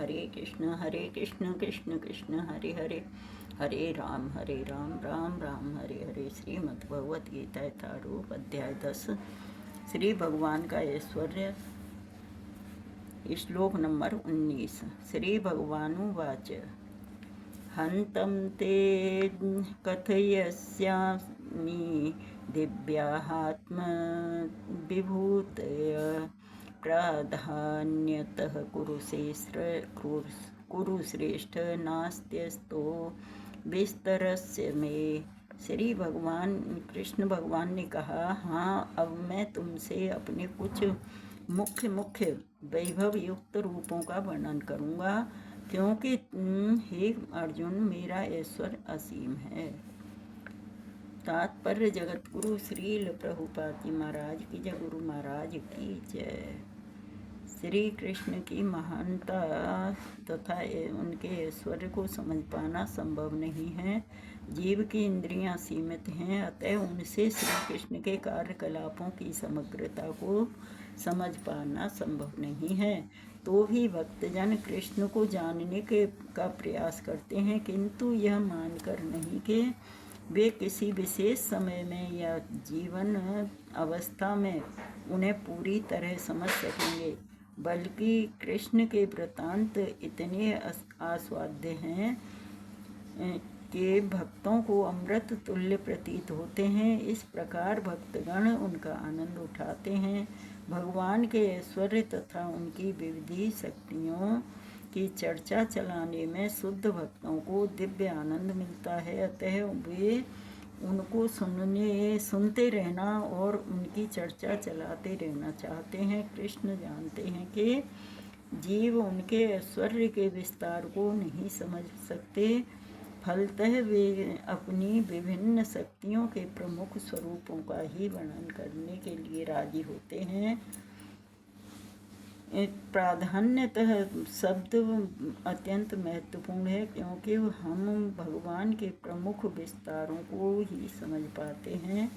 हरे कृष्ण कृष्ण कृष्ण हरे हरे, हरे राम राम राम हरे हरे। श्रीमद् भगवत गीता यथारूप अध्याय 10। श्री भगवान का ऐश्वर्य। श्लोक नंबर 19। श्री भगवानुवाच हन्तं ते कथयस्यामि दिव्याहात्मविभूतय प्राधान्यतः कुरु श्रेष्ठ नास्त्यस्तो विस्तरस्य मे। श्री भगवान कृष्ण भगवान ने कहा, हाँ, अब मैं तुमसे अपने कुछ मुख्य मुख्य वैभव युक्त रूपों का वर्णन करूँगा, क्योंकि हे अर्जुन, मेरा ऐश्वर्य असीम है। तात्पर्य जगतगुरु श्रील प्रभुपाद जी महाराज की जय, गुरु महाराज की जय। श्री कृष्ण की महानता तथा उनके ऐश्वर्य को समझ पाना संभव नहीं है। जीव की इंद्रियां सीमित हैं, अतः उनसे श्री कृष्ण के कार्यकलापों की समग्रता को समझ पाना संभव नहीं है। तो भी भक्तजन कृष्ण को जानने का प्रयास करते हैं, किंतु यह मानकर नहीं कि वे किसी विशेष समय में या जीवन अवस्था में उन्हें पूरी तरह समझ सकेंगे, बल्कि कृष्ण के वृत्तांत इतने आस्वाद्य हैं कि भक्तों को अमृत तुल्य प्रतीत होते हैं। इस प्रकार भक्तगण उनका आनंद उठाते हैं। भगवान के ऐश्वर्य तथा उनकी विविध शक्तियों की चर्चा चलाने में शुद्ध भक्तों को दिव्य आनंद मिलता है, अतः वे उनको सुनते रहना और उनकी चर्चा चलाते रहना चाहते हैं। कृष्ण जानते हैं कि जीव उनके ऐश्वर्य के विस्तार को नहीं समझ सकते, फलतः वे अपनी विभिन्न शक्तियों के प्रमुख स्वरूपों का ही वर्णन करने के लिए राजी होते हैं। प्राधान्यतः शब्द अत्यंत महत्वपूर्ण है, क्योंकि हम भगवान के प्रमुख विस्तारों को ही समझ पाते हैं,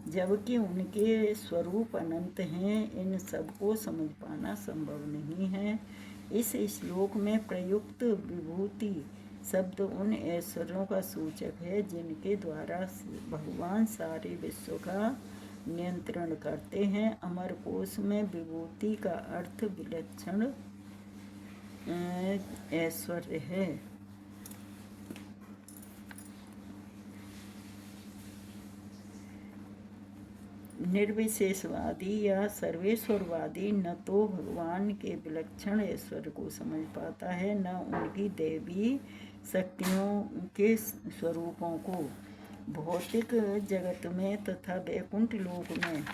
जबकि उनके स्वरूप अनंत हैं। इन सब को समझ पाना संभव नहीं है। इस श्लोक में प्रयुक्त विभूति शब्द उन ऐश्वर्यों का सूचक है जिनके द्वारा भगवान सारे विश्व का नियंत्रण करते हैं। अमर कोश में विभूति का अर्थ विलक्षण ऐश्वर्य है। निर्विशेषवादी या सर्वेश्वरवादी न तो भगवान के विलक्षण ऐश्वर्य को समझ पाता है, न उनकी दैवी शक्तियों के स्वरूपों को। भौतिक जगत में तथा वैकुंठ लोक में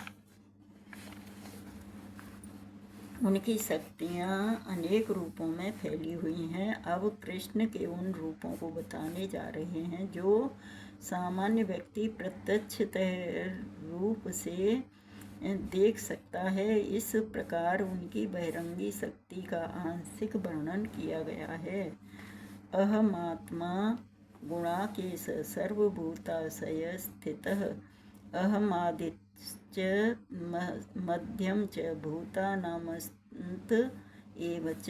उनकी शक्तियाँ अनेक रूपों में फैली हुई हैं। अब कृष्ण के उन रूपों को बताने जा रहे हैं जो सामान्य व्यक्ति प्रत्यक्षतः रूप से देख सकता है। इस प्रकार उनकी बहिरंगी शक्ति का आंशिक वर्णन किया गया है। अहमात्मा गुणाकेश सर्वभूताशय स्थितः अहमादित्य मध्यम च भूतानामन्त एव च।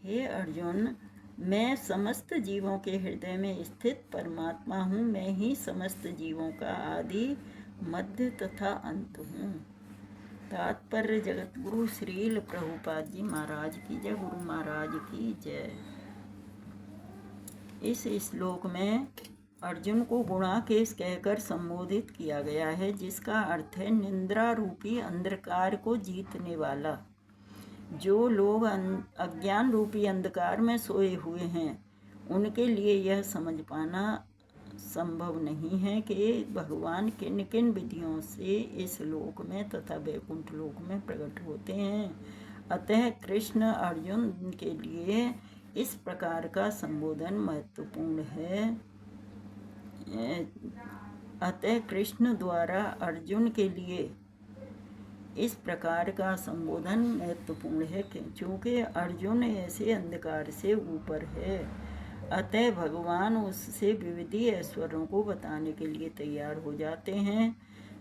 हे अर्जुन, मैं समस्त जीवों के हृदय में स्थित परमात्मा हूँ। मैं ही समस्त जीवों का आदि, मध्य तथा अंत हूँ। तात्पर्य जगतगुरु श्रील प्रभुपाद जी महाराज की जय, गुरु महाराज की जय। इस श्लोक में अर्जुन को गुणाकेश कहकर संबोधित किया गया है, जिसका अर्थ है निंद्रा रूपी अंधकार को जीतने वाला। जो लोग अज्ञान रूपी अंधकार में सोए हुए हैं, उनके लिए यह समझ पाना संभव नहीं है कि भगवान किन किन विधियों से इस लोक में तथा वैकुंठ लोक में प्रकट होते हैं। अतः कृष्ण अर्जुन के लिए इस प्रकार का संबोधन महत्वपूर्ण है। अतः कृष्ण द्वारा अर्जुन के लिए इस प्रकार का संबोधन महत्वपूर्ण है, क्योंकि अर्जुन ऐसे अंधकार से ऊपर है। अतः भगवान उससे विविध ऐश्वर्यों को बताने के लिए तैयार हो जाते हैं।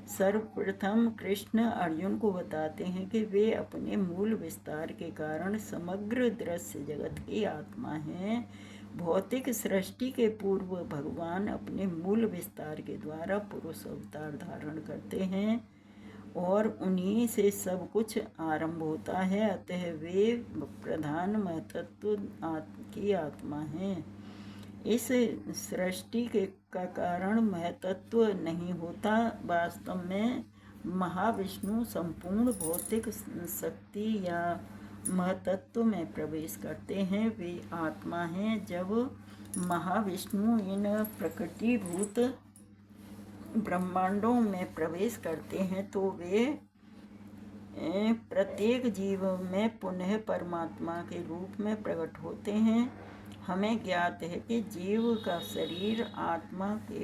सर्वप्रथम कृष्ण अर्जुन को बताते हैं कि वे अपने मूल विस्तार के कारण समग्र दृश्य जगत की आत्मा हैं। भौतिक सृष्टि के पूर्व भगवान अपने मूल विस्तार के द्वारा पुरुष अवतार धारण करते हैं और उन्हीं से सब कुछ आरंभ होता है। अतः वे प्रधान महतत्व की आत्मा हैं। इस सृष्टि के का कारण महतत्व नहीं होता। वास्तव में महाविष्णु संपूर्ण भौतिक शक्ति या महतत्व में प्रवेश करते हैं। वे आत्मा हैं। जब महाविष्णु इन प्रकृतिभूत ब्रह्मांडों में प्रवेश करते हैं तो वे प्रत्येक जीव में पुनः परमात्मा के रूप में प्रकट होते हैं। हमें ज्ञात है कि जीव का शरीर आत्मा के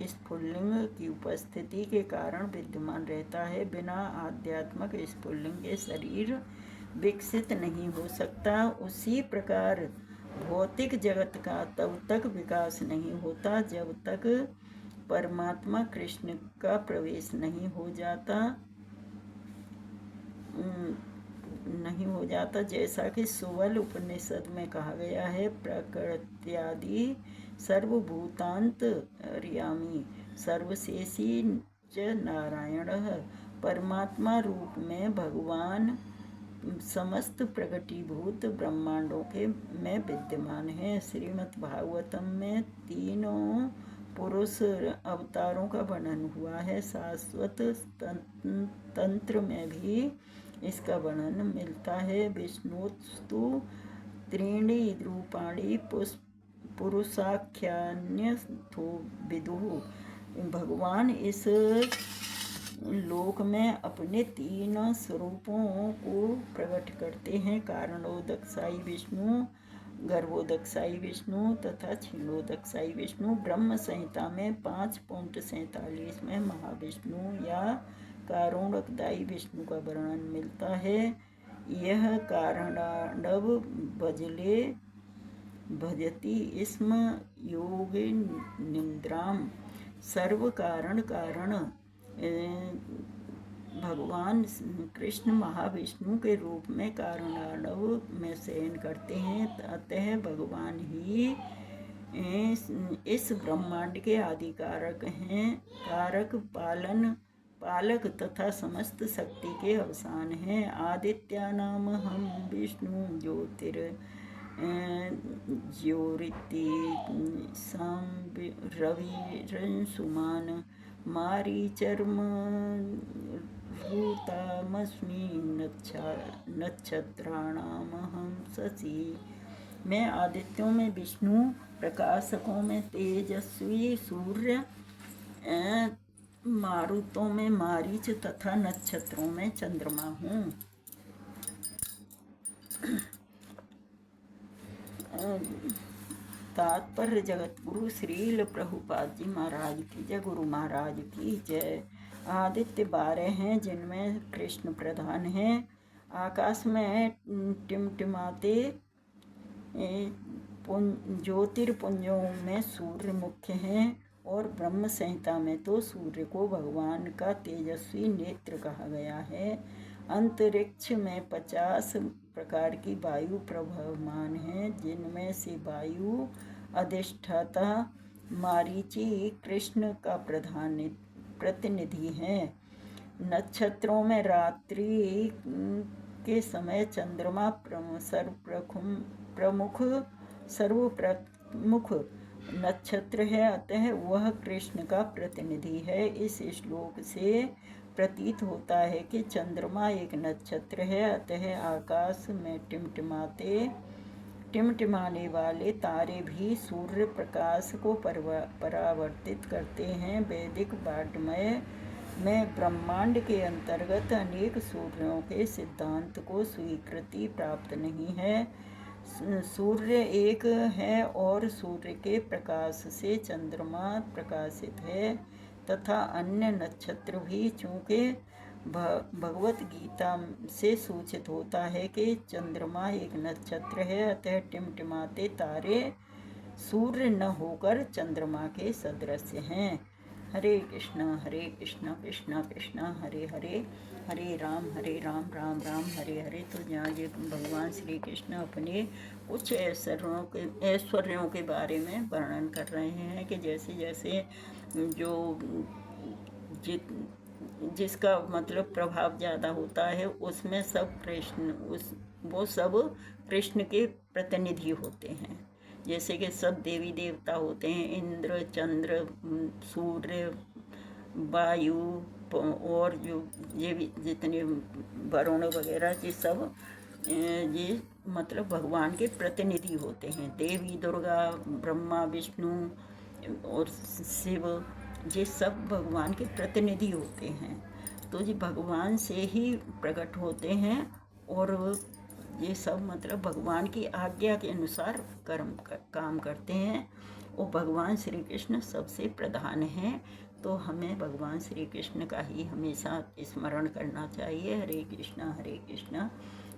स्फुल्लिंग की उपस्थिति के कारण विद्यमान रहता है। बिना आध्यात्मिक स्फुल्लिंग के शरीर विकसित नहीं हो सकता। उसी प्रकार भौतिक जगत का तब तक विकास नहीं होता जब तक परमात्मा कृष्ण का प्रवेश नहीं हो जाता जैसा कि सुवल उपनिषद में कहा गया है, प्रकृत्यादि सर्वभूतांतर्यामी सर्वशेषी च नारायणः। परमात्मा रूप में भगवान समस्त प्रगटीभूत ब्रह्मांडों के में विद्यमान है। श्रीमद् भागवतम में तीनों पुरुष अवतारों का वर्णन हुआ है। शाश्वत तंत्र में भी इसका वर्णन मिलता है। विष्णुस्तु त्रीणि रूपाणि पुरुषाख्यान्यथो विदुः। भगवान इस लोक में अपने तीन स्वरूपों को प्रकट करते हैं, कारणोदकसाई विष्णु, गर्भोदकसाई विष्णु तथा क्षीणोदकसाई विष्णु। ब्रह्म संहिता में 5.47 में महाविष्णु या कारणोदकदायी विष्णु का वर्णन मिलता है। यह कारणांडव भजति स्म योगिनिन्द्राम। सर्व कारण भगवान कृष्ण महाविष्णु के रूप में कारणांडव में शयन करते हैं। अतः भगवान ही इस ब्रह्मांड के आदि कारक हैं, कारक पालक तथा समस्त शक्ति के अवसान हैं। आदित्यानाम हम विष्णु ज्योरिति रविरंसुमान मारीचर्म भूतामस्मि नक्षत्राणाम हम शशि। मैं आदित्यों में विष्णु, प्रकाशकों में तेजस्वी सूर्य, मारुतों में मारीच तथा नक्षत्रों में चंद्रमा हूँ। तात्पर्य जगतगुरु श्रील प्रभुपाद जी महाराज की जय, गुरु महाराज की जय। आदित्य 12 हैं जिनमें कृष्ण प्रधान हैं। आकाश में टिमटिमाते ज्योतिर्पुंजों में सूर्य मुख्य हैं और ब्रह्म संहिता में तो सूर्य को भगवान का तेजस्वी नेत्र कहा गया है। अंतरिक्ष में 50 प्रकार की वायु प्रवहमान है, जिनमें से वायु अधिष्ठाता मारीची कृष्ण का प्रधान प्रतिनिधि है। नक्षत्रों में रात्रि के समय चंद्रमा सर्वप्रमुख नक्षत्र है, अतः वह कृष्ण का प्रतिनिधि है। इस श्लोक से प्रतीत होता है कि चंद्रमा एक नक्षत्र है, अतः आकाश में टिमटिमाने वाले तारे भी सूर्य प्रकाश को परावर्तित करते हैं। वैदिक वाङ्मय में ब्रह्मांड के अंतर्गत अनेक सूर्यों के सिद्धांत को स्वीकृति प्राप्त नहीं है। सूर्य एक है और सूर्य के प्रकाश से चंद्रमा प्रकाशित है तथा अन्य नक्षत्र भी। चूँकि भगवत गीता से सूचित होता है कि चंद्रमा एक नक्षत्र है, अतः टिमटिमाते तारे सूर्य न होकर चंद्रमा के सदृश हैं। हरे कृष्णा कृष्णा कृष्णा हरे हरे, हरे राम राम राम हरे हरे। तो यहाँ ये भगवान श्री कृष्ण अपने कुछ ऐश्वर्यों के बारे में वर्णन कर रहे हैं कि जैसे जैसे जो जित जिसका मतलब प्रभाव ज़्यादा होता है उसमें सब कृष्ण वो सब कृष्ण के प्रतिनिधि होते हैं। जैसे कि सब देवी देवता होते हैं, इंद्र, चंद्र, सूर्य, वायु, और जो ये भी जितने वरुण वगैरह ये सब ये मतलब भगवान के प्रतिनिधि होते हैं। देवी दुर्गा, ब्रह्मा, विष्णु और शिव, ये सब भगवान के प्रतिनिधि होते हैं। तो ये भगवान से ही प्रकट होते हैं और ये सब मतलब भगवान की आज्ञा के अनुसार काम करते हैं। और भगवान श्री कृष्ण सबसे प्रधान हैं। तो हमें भगवान श्री कृष्ण का ही हमेशा स्मरण करना चाहिए। हरे कृष्णा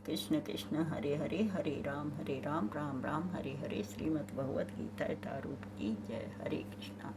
कृष्ण कृष्ण हरे हरे, हरे राम राम राम हरे हरे। श्रीमद् भगवद गीता यथारूप की जय। हरे कृष्णा।